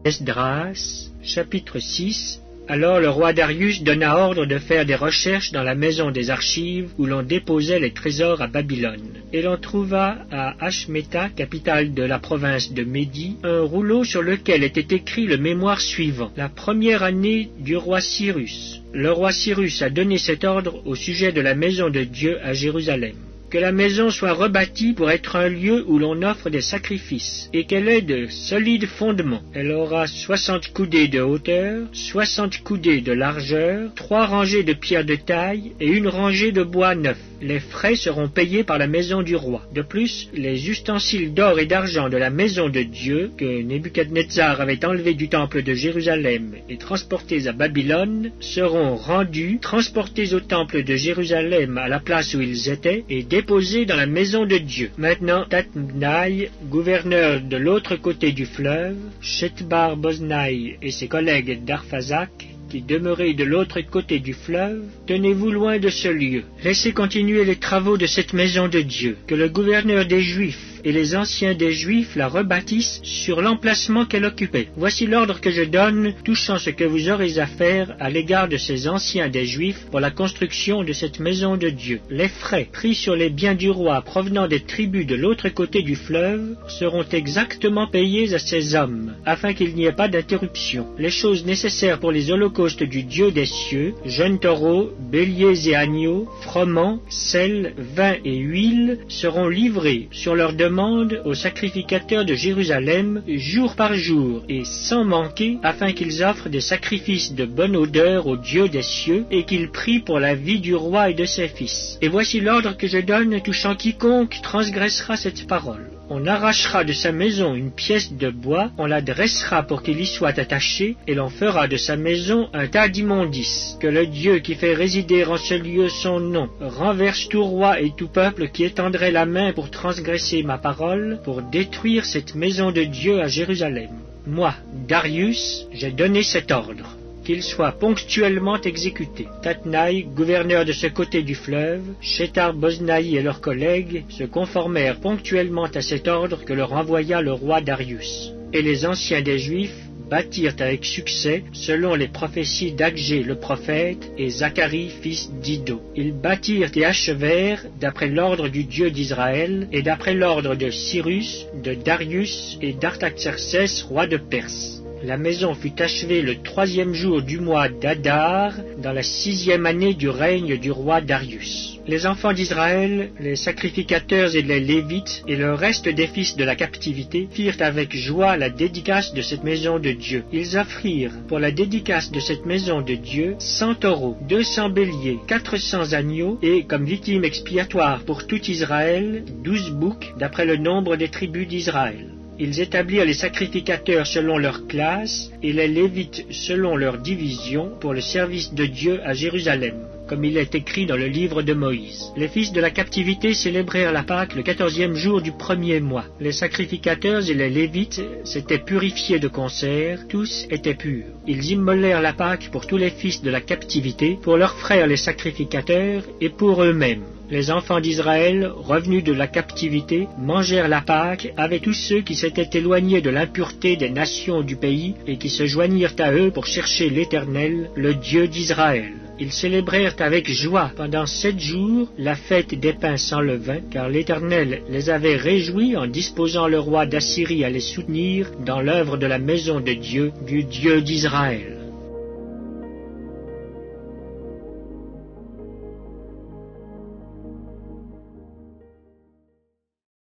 Esdras, chapitre 6. Alors le roi Darius donna ordre de faire des recherches dans la maison des archives où l'on déposait les trésors à Babylone. Et l'on trouva à Ashméta, capitale de la province de Médie, un rouleau sur lequel était écrit le mémoire suivant: la première année du roi Cyrus. Le roi Cyrus a donné cet ordre au sujet de la maison de Dieu à Jérusalem: que la maison soit rebâtie pour être un lieu où l'on offre des sacrifices, et qu'elle ait de solides fondements. Elle aura 60 coudées de hauteur, 60 coudées de largeur, 3 rangées de pierres de taille et une rangée de bois neuf. Les frais seront payés par la maison du roi. De plus, les ustensiles d'or et d'argent de la maison de Dieu, que Nebuchadnezzar avait enlevés du temple de Jérusalem et transportés à Babylone, seront rendus, transportés au temple de Jérusalem à la place où ils étaient, et déposés dans la maison de Dieu. Maintenant, Tatnaï, gouverneur de l'autre côté du fleuve, Shethbar-Boznaï et ses collègues d'Arphazak, qui demeuraient de l'autre côté du fleuve, tenez-vous loin de ce lieu. Laissez continuer les travaux de cette maison de Dieu, que le gouverneur des Juifs et les anciens des Juifs la rebâtissent sur l'emplacement qu'elle occupait. Voici l'ordre que je donne touchant ce que vous aurez à faire à l'égard de ces anciens des Juifs pour la construction de cette maison de Dieu. Les frais pris sur les biens du roi provenant des tribus de l'autre côté du fleuve seront exactement payés à ces hommes, afin qu'il n'y ait pas d'interruption. Les choses nécessaires pour les holocaustes du Dieu des cieux, jeunes taureaux, béliers et agneaux, froment, sel, vin et huile, seront livrés sur leur demande aux sacrificateurs de Jérusalem jour par jour et sans manquer, afin qu'ils offrent des sacrifices de bonne odeur au Dieu des cieux et qu'ils prient pour la vie du roi et de ses fils. Et voici l'ordre que je donne touchant quiconque transgressera cette parole. On arrachera de sa maison une pièce de bois, on la dressera pour qu'il y soit attaché, et l'on fera de sa maison un tas d'immondices. Que le Dieu qui fait résider en ce lieu son nom renverse tout roi et tout peuple qui étendrait la main pour transgresser ma parole, pour détruire cette maison de Dieu à Jérusalem. Moi, Darius, j'ai donné cet ordre. Qu'il soit ponctuellement exécuté. Tatnaï, gouverneur de ce côté du fleuve, Shethar-Boznaï et leurs collègues se conformèrent ponctuellement à cet ordre que leur envoya le roi Darius. Et les anciens des Juifs bâtirent avec succès, selon les prophéties d'Agé le prophète et Zacharie fils d'Iddo. Ils bâtirent et achevèrent d'après l'ordre du Dieu d'Israël et d'après l'ordre de Cyrus, de Darius et d'Artaxerxès, roi de Perse. La maison fut achevée le 3e jour du mois d'Adar, dans la 6e année du règne du roi Darius. Les enfants d'Israël, les sacrificateurs et les Lévites, et le reste des fils de la captivité, firent avec joie la dédicace de cette maison de Dieu. Ils offrirent pour la dédicace de cette maison de Dieu 100 taureaux, 200 béliers, 400 agneaux, et comme victime expiatoire pour tout Israël, 12 boucs, d'après le nombre des tribus d'Israël. Ils établirent les sacrificateurs selon leur classe et les Lévites selon leur division pour le service de Dieu à Jérusalem, comme il est écrit dans le livre de Moïse. Les fils de la captivité célébrèrent la Pâque le 14e jour du 1er mois. Les sacrificateurs et les Lévites s'étaient purifiés de concert, tous étaient purs. Ils immolèrent la Pâque pour tous les fils de la captivité, pour leurs frères les sacrificateurs et pour eux-mêmes. Les enfants d'Israël, revenus de la captivité, mangèrent la Pâque avec tous ceux qui s'étaient éloignés de l'impureté des nations du pays et qui se joignirent à eux pour chercher l'Éternel, le Dieu d'Israël. Ils célébrèrent avec joie pendant 7 jours la fête des pains sans levain, car l'Éternel les avait réjouis en disposant le roi d'Assyrie à les soutenir dans l'œuvre de la maison de Dieu, du Dieu d'Israël.